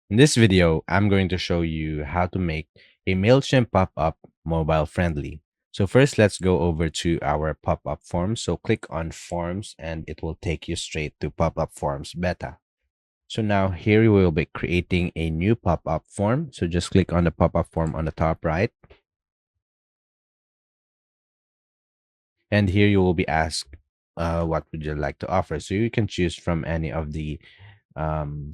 In this video, I'm going to show you how to make a Mailchimp pop-up mobile friendly. So first, let's go over to our pop-up forms. So click on Forms and it will take you straight to Pop-up Forms Beta. So now here we will be creating a new pop-up form. So just click on the pop-up form on the top right. And here you will be asked, what would you like to offer? So you can choose from any of the um,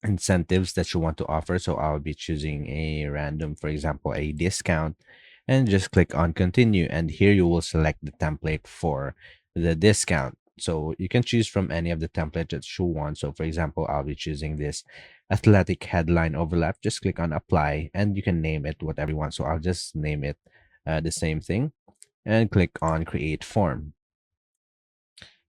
incentives that you want to offer. So I'll be choosing a random, for example, a discount, and just click on continue. And here you will select the template for the discount. So you can choose from any of the templates that you want. So for example, I'll be choosing this athletic headline overlap. Just click on apply and you can name it whatever you want. So I'll just name it the same thing and click on create form.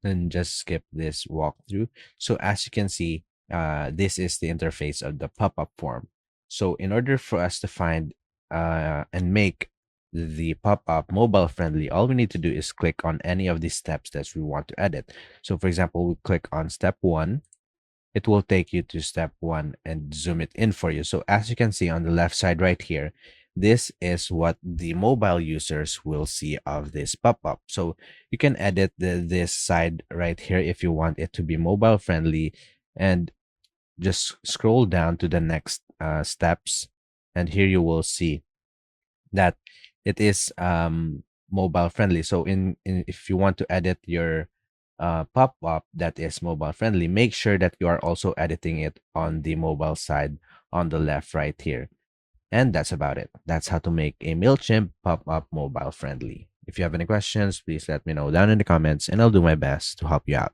Then just skip this walkthrough. So as you can see, this is the interface of the pop-up form. So in order for us to find and make the pop-up mobile friendly, all we need to do is click on any of these steps that we want to edit. So for example, we click on step 1. It will take you to step 1 and zoom it in for you. So as you can see on the left side right here, this is what the mobile users will see of this pop-up. So you can edit this side right here if you want it to be mobile friendly, and just scroll down to the next steps. And here you will see that it is mobile friendly. So if you want to edit your pop-up that is mobile friendly, make sure that you are also editing it on the mobile side on the left right here. And that's about it. That's how to make a Mailchimp pop-up mobile friendly. If you have any questions, please let me know down in the comments and I'll do my best to help you out.